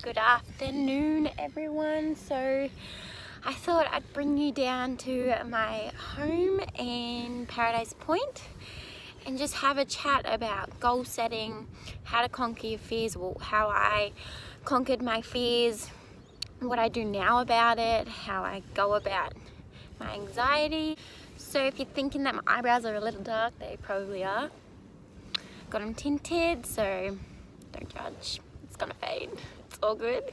Good afternoon, everyone. So I thought I'd bring you down to my home in Paradise Point and just have a chat about goal setting, how to conquer your fears, well, how I conquered my fears, what I do now about it, how I go about my anxiety. So if you're thinking that my eyebrows are a little dark, they probably are. Got them tinted, so don't judge. It's gonna fade. It's all good.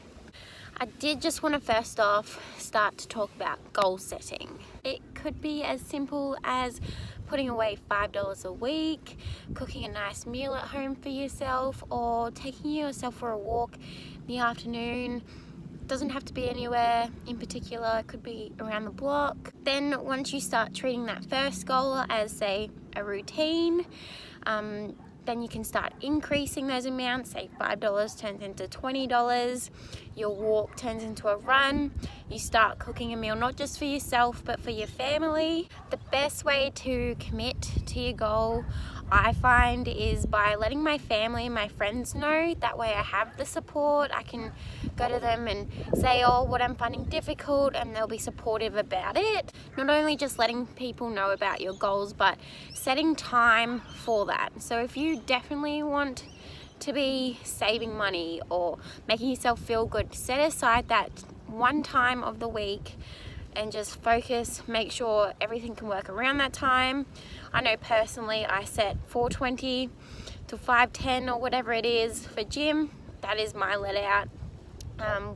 I did just want to first off start to talk about goal setting. It could be as simple as putting away $5 a week, cooking a nice meal at home for yourself, or taking yourself for a walk in the afternoon. Doesn't have to be anywhere in particular, it could be around the block. Then once you start treating that first goal as, say, a routine, then you can start increasing those amounts. Say $5 turns into $20, your walk turns into a run, you start cooking a meal not just for yourself but for your family. The best way to commit to your goal, I find, is by letting my family and my friends know. That way I have the support. I can go to them and say what I'm finding difficult, and they'll be supportive about it. Not only just letting people know about your goals, but setting time for that. So if you definitely want to be saving money or making yourself feel good, set aside that one time of the week and just focus, make sure everything can work around that time. I know personally I set 4:20 to 5:10 or whatever it is for gym. That is my let out.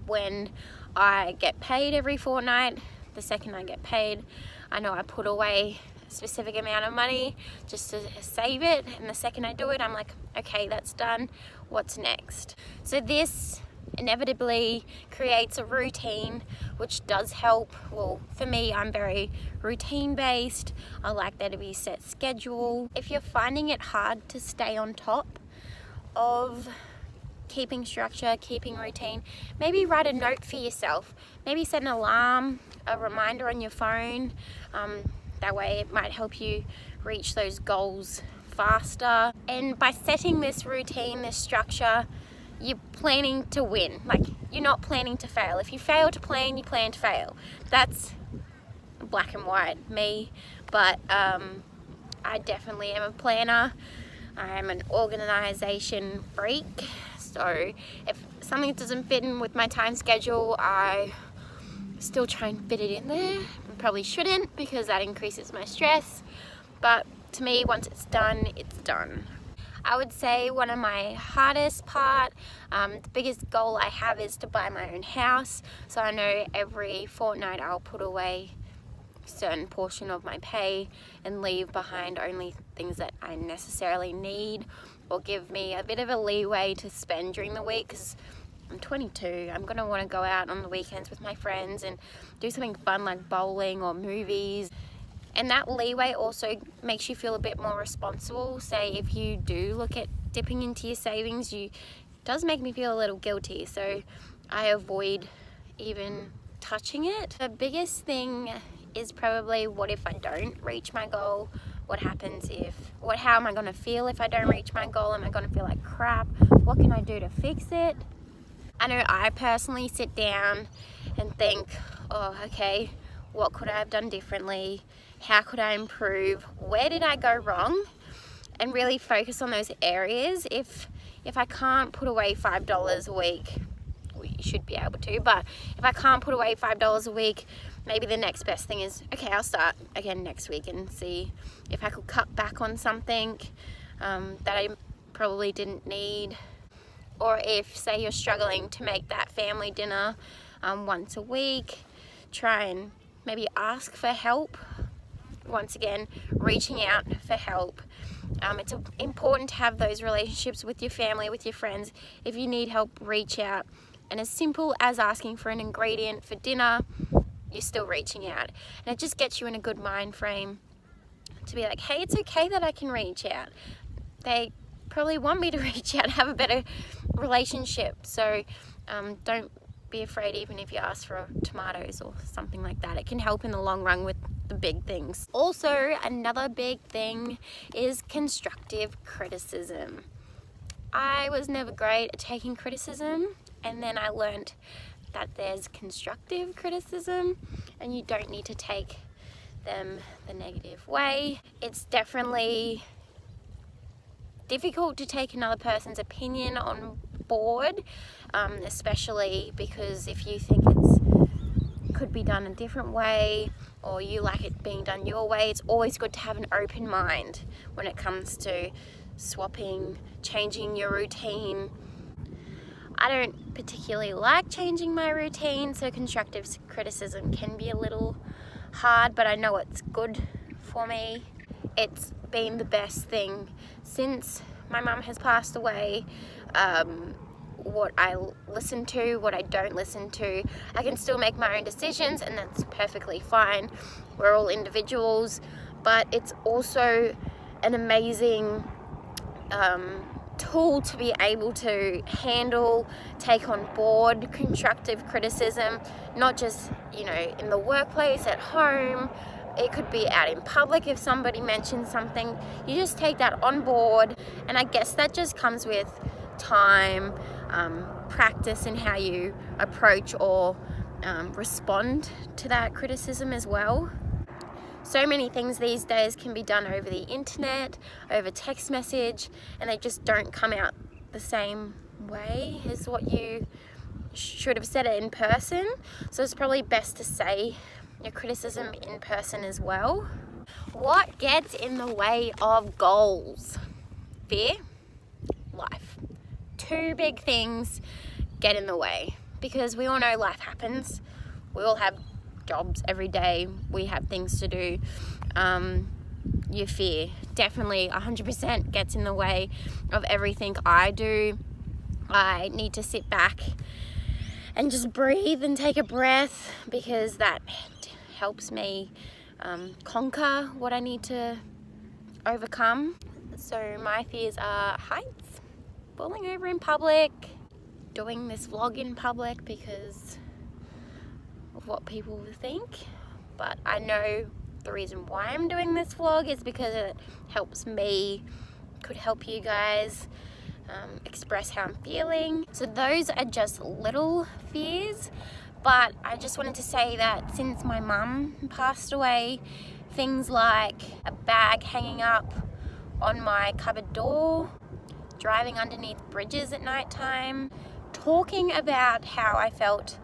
When I get paid every fortnight, the second I get paid, I know I put away a specific amount of money just to save it, and the second I do it, I'm like, okay, that's done, what's next? So this inevitably creates a routine, which does help. Well, for me, I'm very routine based. I like there to be set schedule. If you're finding it hard to stay on top of keeping structure, keeping routine, maybe write a note for yourself. Maybe set an alarm, a reminder on your phone. That way it might help you reach those goals faster. And by setting this routine, this structure, you're planning to win. Like, you're not planning to fail. If you fail to plan, you plan to fail. That's black and white, me. But I definitely am a planner. I'm an organization freak. So if something doesn't fit in with my time schedule, I still try and fit it in there. I probably shouldn't, because that increases my stress. But to me, once it's done, it's done. I would say one of my hardest part, the biggest goal I have is to buy my own house. So I know every fortnight I'll put away a certain portion of my pay and leave behind only things that I necessarily need, or give me a bit of a leeway to spend during the week, because I'm 22. I'm going to want to go out on the weekends with my friends and do something fun like bowling or movies. And that leeway also makes you feel a bit more responsible. Say if you do look at dipping into your savings, it does make me feel a little guilty, so I avoid even touching it. The biggest thing is probably, what if I don't reach my goal? What happens how am I going to feel if I don't reach my goal? Am I going to feel like crap? What can I do to fix it? I know I personally sit down and think, okay, what could I have done differently? How could I improve? Where did I go wrong? And really focus on those areas. If I can't put away $5 a week, well, you should be able to, but if I can't put away $5 a week, maybe the next best thing is, okay, I'll start again next week and see if I could cut back on something that I probably didn't need. Or if, say, you're struggling to make that family dinner once a week, try and maybe ask for help. Once again, reaching out for help. It's important to have those relationships with your family, with your friends. If you need help, reach out. And as simple as asking for an ingredient for dinner, you're still reaching out. And it just gets you in a good mind frame to be like, hey, it's okay that I can reach out. They probably want me to reach out, have a better relationship. So don't be afraid even if you ask for tomatoes or something like that. It can help in the long run with the big things. Also, another big thing is constructive criticism. I was never great at taking criticism. and then I learned that there's constructive criticism and you don't need to take them the negative way. It's definitely difficult to take another person's opinion on board, especially because if you think it could be done a different way or you like it being done your way, it's always good to have an open mind when it comes to swapping, changing your routine. I don't particularly like changing my routine, so constructive criticism can be a little hard, but I know it's good for me. It's been the best thing since my mum has passed away. What I listen to, what I don't listen to, I can still make my own decisions, and that's perfectly fine. We're all individuals, but it's also an amazing tool to be able to handle, take on board constructive criticism, not just, you know, in the workplace, at home. It could be out in public if somebody mentions something. You just take that on board, and I guess that just comes with time, practice in how you approach or respond to that criticism as well. So many things these days can be done over the internet, over text message, and they just don't come out the same way as what you should have said it in person. So it's probably best to say your criticism in person as well. What gets in the way of goals? Fear, life. Two big things get in the way, because we all know life happens. We all have jobs every day. We have things to do. Your fear definitely 100% gets in the way of everything I do. I need to sit back and just breathe and take a breath, because that helps me conquer what I need to overcome. So my fears are heights, falling over in public, doing this vlog in public because of what people will think. But I know the reason why I'm doing this vlog is because it helps me, could help you guys express how I'm feeling. So those are just little fears, but I just wanted to say that since my mum passed away, things like a bag hanging up on my cupboard door, driving underneath bridges at night time, talking about how I felt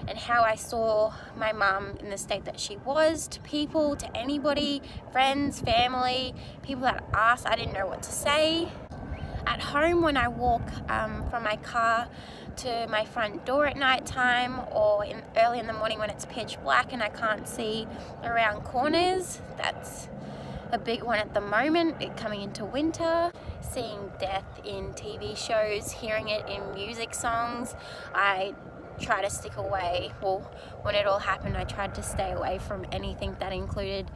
and how I saw my mum in the state that she was to people, to anybody, friends, family, people that asked, I didn't know what to say. At home, when I walk from my car to my front door at night time, or early in the morning when it's pitch black and I can't see around corners, that's a big one at the moment, coming into winter. Seeing death in TV shows, hearing it in music songs, I try to stick away. Well, when it all happened, I tried to stay away from anything that included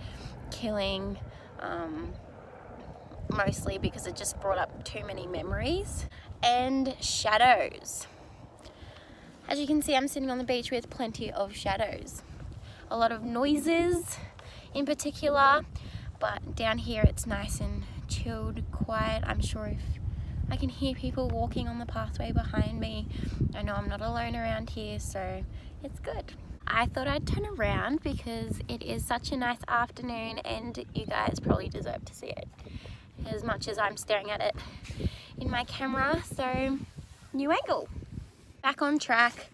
killing, mostly because it just brought up too many memories. And shadows. As you can see, I'm sitting on the beach with plenty of shadows. A lot of noises in particular, but down here it's nice and chilled, quiet. I'm sure if I can hear people walking on the pathway behind me, I know I'm not alone around here, so it's good. I thought I'd turn around because it is such a nice afternoon and you guys probably deserve to see it as much as I'm staring at it in my camera. So, new angle. Back on track.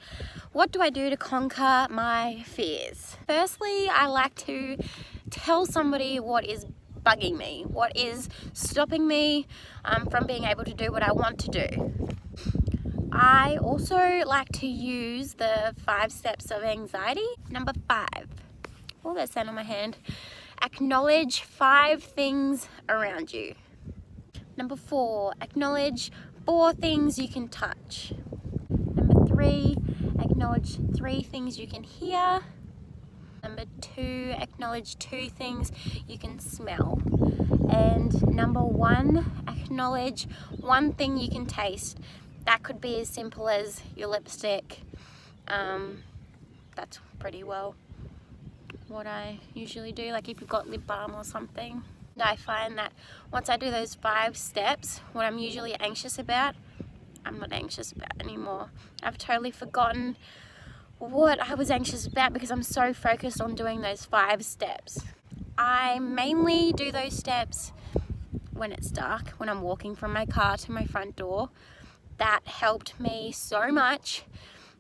What do I do to conquer my fears? Firstly, I like to tell somebody what is bugging me, what is stopping me from being able to do what I want to do. I also like to use the 5 steps of anxiety. Number 5. Oh, there's sand on my hand. Acknowledge 5 things around you. Number 4, acknowledge 4 things you can touch. Number 3, acknowledge 3 things you can hear. Number 2, acknowledge 2 things you can smell. And number 1, acknowledge 1 thing you can taste. That could be as simple as your lipstick. That's pretty well what I usually do, like if you've got lip balm or something. I find that once I do those 5 steps, what I'm usually anxious about I'm not anxious about anymore. I've totally forgotten what I was anxious about because I'm so focused on doing those 5 steps. I mainly do those steps when it's dark, when I'm walking from my car to my front door. That helped me so much.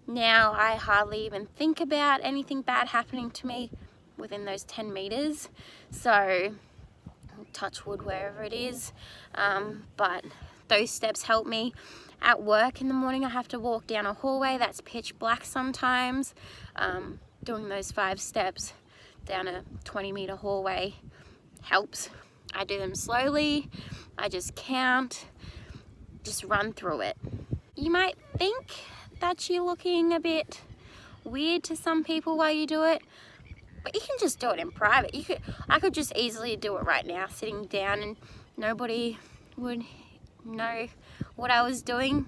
Now I hardly even think about anything bad happening to me within those 10 meters. So touch wood wherever it is. But those steps help me. At work in the morning, I have to walk down a hallway that's pitch black sometimes. Doing those 5 steps down a 20-meter hallway helps. I do them slowly. I just count, just run through it. You might think that you're looking a bit weird to some people while you do it, but you can just do it in private. I could just easily do it right now, sitting down, and nobody would know what I was doing.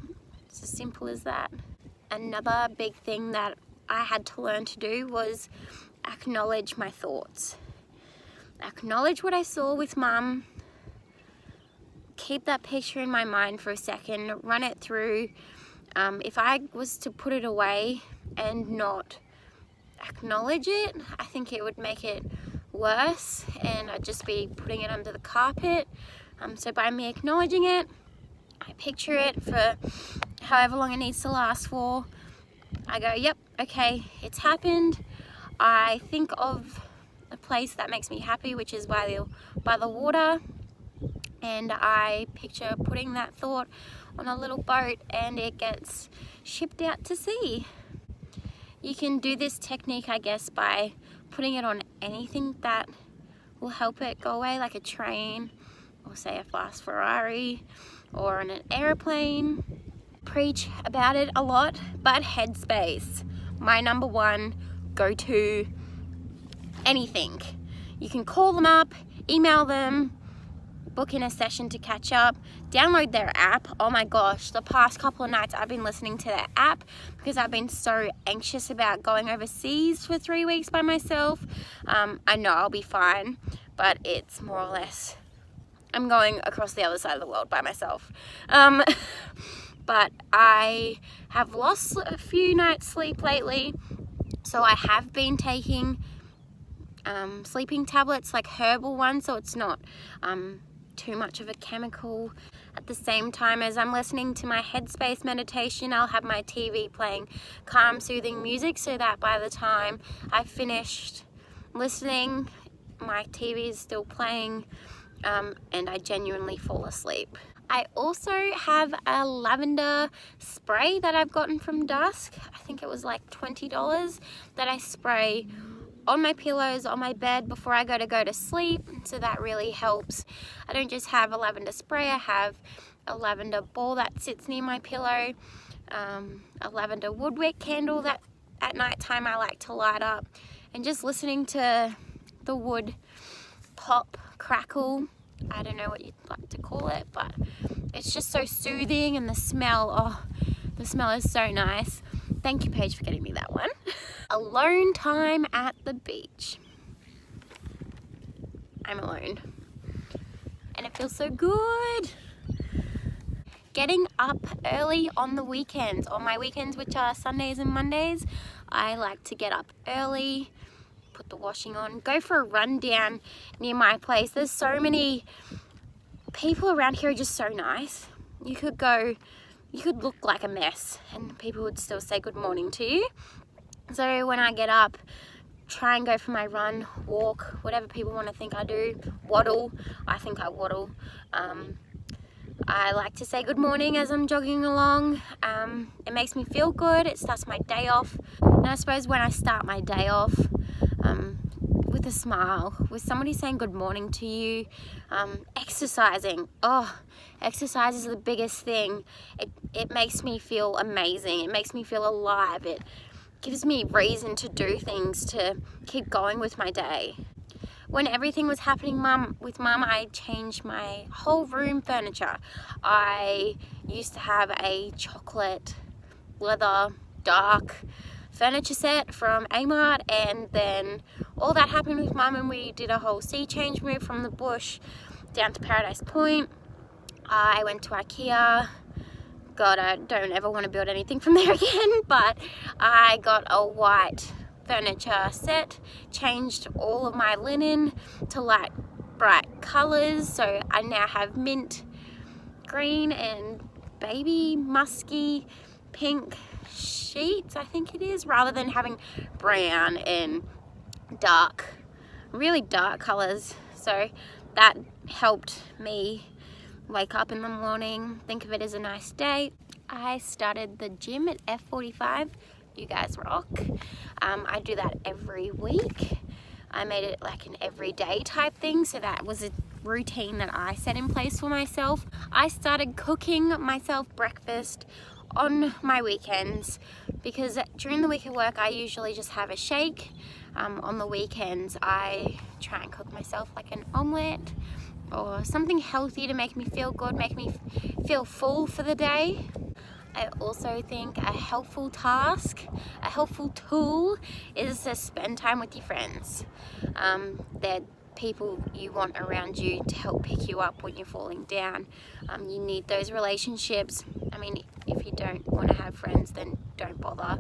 It's as simple as that. Another big thing that I had to learn to do was acknowledge my thoughts. Acknowledge what I saw with Mum. Keep that picture in my mind for a second, run it through. If I was to put it away and not acknowledge it, I think it would make it worse, and I'd just be putting it under the carpet. So by me acknowledging it, I picture it for however long it needs to last for. I go, yep, okay, it's happened. I think of a place that makes me happy, which is by the water, and I picture putting that thought on a little boat and it gets shipped out to sea. You can do this technique, I guess, by putting it on anything that will help it go away, like a train, or say a fast Ferrari, or on an airplane. Preach about it a lot, but Headspace, my number one go-to anything. You can call them up, email them, book in a session to catch up, download their app. Oh my gosh, the past couple of nights I've been listening to their app because I've been so anxious about going overseas for 3 weeks by myself. I know I'll be fine, but it's more or less, I'm going across the other side of the world by myself. But I have lost a few nights sleep lately, so I have been taking sleeping tablets, like herbal ones, so it's not too much of a chemical. At the same time as I'm listening to my Headspace meditation, I'll have my TV playing calm, soothing music, so that by the time I've finished listening, my TV is still playing, and I genuinely fall asleep. I also have a lavender spray that I've gotten from Dusk. I think it was like $20 that I spray on my pillows, on my bed before I go to sleep, so that really helps. I don't just have a lavender spray, I have a lavender ball that sits near my pillow, a lavender woodwick candle that at night time I like to light up, and just listening to the wood pop, crackle, I don't know what you'd like to call it, but it's just so soothing, and the smell, oh, the smell is so nice. Thank you, Paige, for getting me that one. Alone time at the beach. I'm alone, and it feels so good. Getting up early on the weekends, on my weekends, which are Sundays and Mondays, I like to get up early, put the washing on, go for a run down near my place. There's so many people around here, are just so nice. You could look like a mess and people would still say good morning to you. So when I get up, try and go for my run, walk, whatever people want to think I do, waddle. I think I waddle. I like to say good morning as I'm jogging along. It makes me feel good. It starts my day off. And I suppose when I start my day off with a smile, with somebody saying good morning to you, exercising. Oh, exercise is the biggest thing. It makes me feel amazing. It makes me feel alive. It gives me reason to do things, to keep going with my day. When everything was happening with Mum, I changed my whole room furniture. I used to have a chocolate leather dark furniture set from Amart, and then all that happened with Mum and we did a whole sea change move from the bush down to Paradise Point. I went to IKEA, God, I don't ever want to build anything from there again, but I got a white furniture set, changed all of my linen to light bright colors, so I now have mint green and baby musky pink sheets, I think it is, rather than having brown and dark, really dark colors. So that helped me wake up in the morning, think of it as a nice day. I started the gym at F45. You guys rock. I do that every week. I made it like an everyday type thing, so that was a routine that I set in place for myself. I started cooking myself breakfast on my weekends because during the week at work I usually just have a shake. On the weekends I try and cook myself like an omelette or something healthy to make me feel good, make me feel full for the day. I also think a helpful task, a helpful tool is to spend time with your friends. They're people you want around you to help pick you up when you're falling down. You need those relationships. I mean, if you don't want to have friends, then don't bother.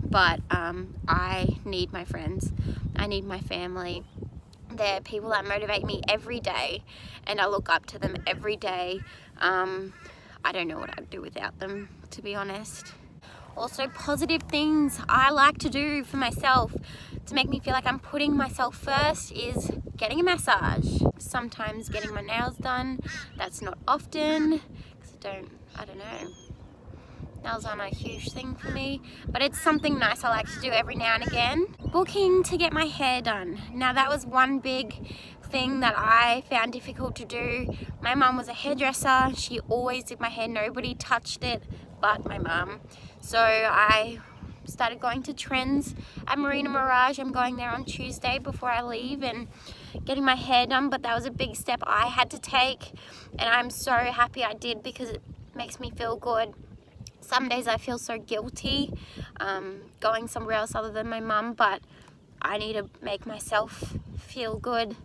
But I need my friends. I need my family. They're people that motivate me every day, and I look up to them every day. I don't know what I'd do without them, to be honest. Also, positive things I like to do for myself to make me feel like I'm putting myself first is getting a massage. Sometimes getting my nails done. That's not often, because I don't know. Nails aren't a huge thing for me, but it's something nice I like to do every now and again. Booking to get my hair done. Now that was one big thing that I found difficult to do. My mum was a hairdresser. She always did my hair. Nobody touched it but my mum. So I started going to Trends at Marina Mirage. I'm going there on Tuesday before I leave and getting my hair done, but that was a big step I had to take, and I'm so happy I did because it makes me feel good. Some days I feel so guilty going somewhere else other than my mum, but I need to make myself feel good,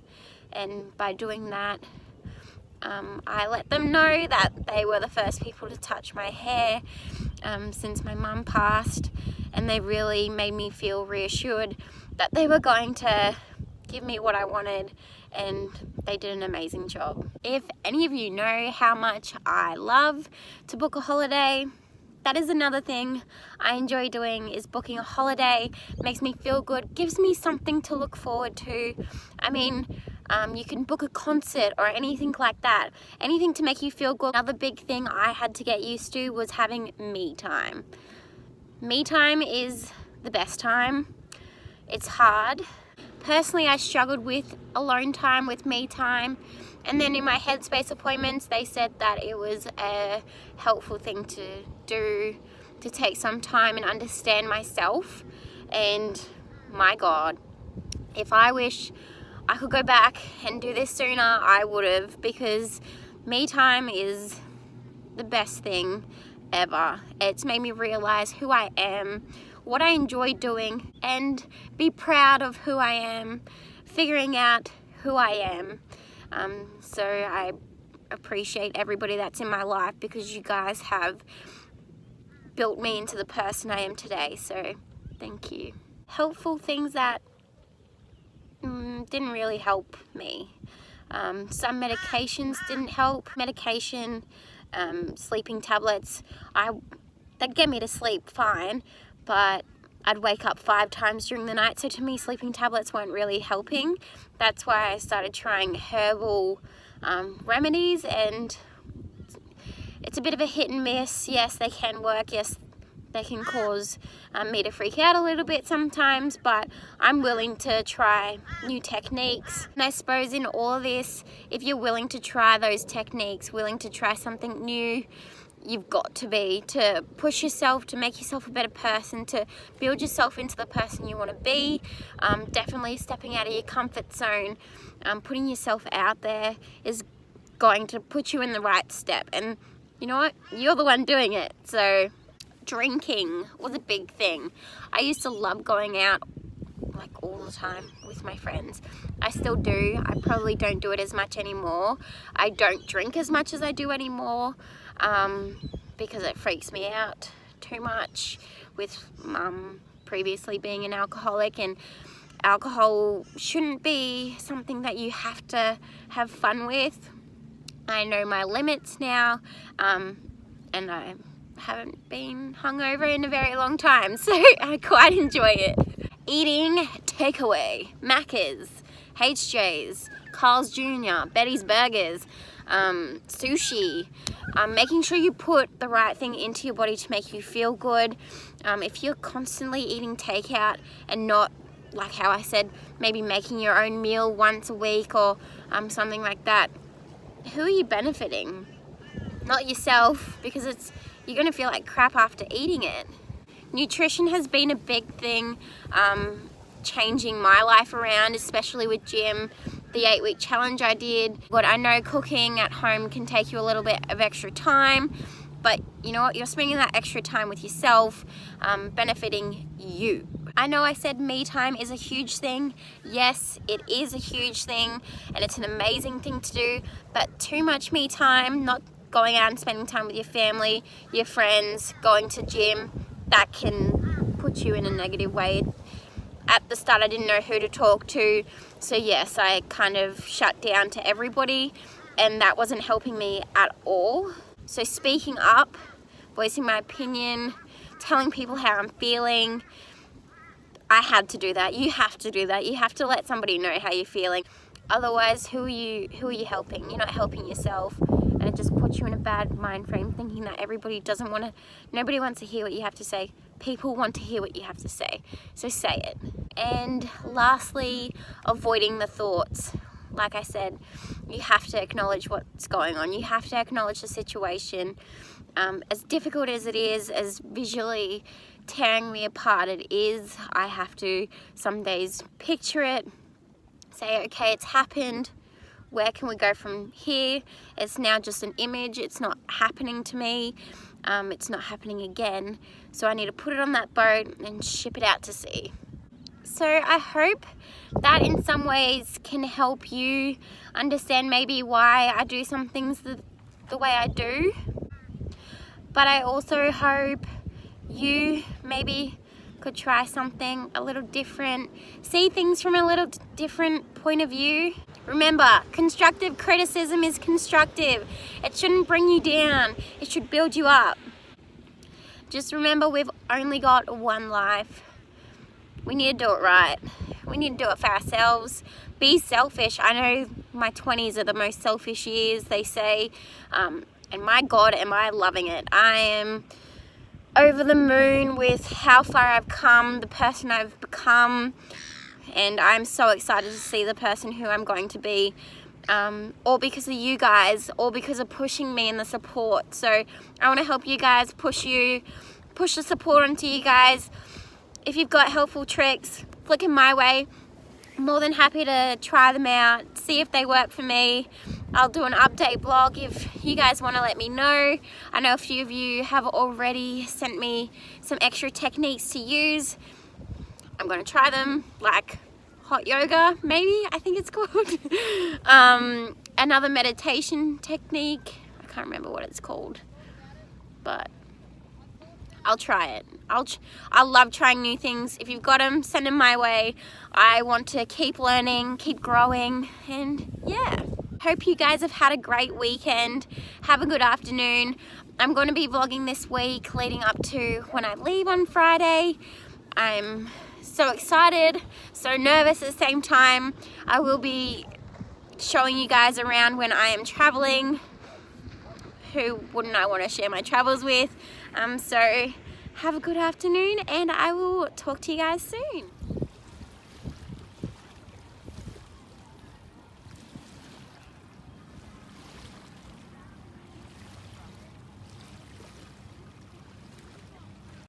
and by doing that I let them know that they were the first people to touch my hair since my mum passed, and they really made me feel reassured that they were going to give me what I wanted, and they did an amazing job. If any of you know how much I love to book a holiday, that is another thing I enjoy doing, is booking a holiday. It makes me feel good, gives me something to look forward to. I mean, you can book a concert or anything like that, anything to make you feel good. Another big thing I had to get used to was having me time. Me time is the best time. It's hard. Personally, I struggled with alone time, with me time. And then in my Headspace appointments, they said that it was a helpful thing to do, to take some time and understand myself. And my God, if I wish I could go back and do this sooner, I would have, because me time is the best thing ever. It's made me realize who I am, what I enjoy doing, and be proud of who I am, figuring out who I am. So I appreciate everybody that's in my life, because you guys have built me into the person I am today, so thank you. Helpful things that didn't really help me. Some medications didn't help. Medication, sleeping tablets, they'd get me to sleep fine, but I'd wake up 5 times during the night, so to me sleeping tablets weren't really helping. That's why I started trying herbal remedies, and it's a bit of a hit and miss. Yes, they can work. Yes, they can cause me to freak out a little bit sometimes, but I'm willing to try new techniques. And I suppose in all of this, if you're willing to try those techniques, willing to try something new, you've got to be, to push yourself, to make yourself a better person, to build yourself into the person you want to be. Definitely stepping out of your comfort zone, putting yourself out there is going to put you in the right step. And you know what? You're the one doing it. So drinking was a big thing. I used to love going out like all the time with my friends. I still do. I probably don't do it as much anymore. I don't drink as much as I do anymore because it freaks me out too much, with mum previously being an alcoholic, and alcohol shouldn't be something that you have to have fun with. I know my limits now, and I haven't been hungover in a very long time, so I quite enjoy it. Eating takeaway, Macca's, HJ's, Carl's Jr., Betty's Burgers, sushi, making sure you put the right thing into your body to make you feel good. If you're constantly eating takeout and not, like how I said, maybe making your own meal once a week or something like that, who are you benefiting? Not yourself, because you're gonna feel like crap after eating it. Nutrition has been a big thing, changing my life around, especially with gym, the 8-week challenge I did. But I know cooking at home can take you a little bit of extra time, but you know what, you're spending that extra time with yourself, benefiting you. I know I said me time is a huge thing. Yes, it is a huge thing, and it's an amazing thing to do, but too much me time, not going out and spending time with your family, your friends, going to gym, that can put you in a negative way. At the start I didn't know who to talk to, so yes, I kind of shut down to everybody, and that wasn't helping me at all. So speaking up, voicing my opinion, telling people how I'm feeling, I had to do that. You have to do that. You have to let somebody know how you're feeling. Otherwise, who are you helping? You're not helping yourself, and it just puts you in a bad mind frame, thinking that nobody wants to hear what you have to say. People want to hear what you have to say, so say it. And lastly, avoiding the thoughts. Like I said, you have to acknowledge what's going on. You have to acknowledge the situation. As difficult as it is, as visually tearing me apart it is, I have to some days picture it, say, okay, it's happened, where can we go from here? It's now just an image, it's not happening to me, it's not happening again, so I need to put it on that boat and ship it out to sea. So I hope that in some ways can help you understand maybe why I do some things the way I do, but I also hope you maybe could try something a little different, see things from a little different point of view. Remember, constructive criticism is constructive. It shouldn't bring you down, it should build you up. Just remember, we've only got one life. We need to do it right. We need to do it for ourselves. Be selfish. I know my 20s are the most selfish years, they say, and my God, am I loving it. I am over the moon with how far I've come, the person I've become, and I'm so excited to see the person who I'm going to be, all because of you guys, all because of pushing me and the support. So I want to help you guys, push the support onto you guys. If you've got helpful tricks, flick them my way. I'm more than happy to try them out, see if they work for me. I'll do an update blog if you guys want to let me know. I know a few of you have already sent me some extra techniques to use. I'm going to try them, like hot yoga, maybe, I think it's called. Another meditation technique. I can't remember what it's called, but I'll try it. I love trying new things. If you've got them, send them my way. I want to keep learning, keep growing, and yeah. Hope you guys have had a great weekend. Have a good afternoon. I'm going to be vlogging this week leading up to when I leave on Friday. I'm so excited, so nervous at the same time. I will be showing you guys around when I am traveling. Who wouldn't I want to share my travels with? So have a good afternoon, and I will talk to you guys soon.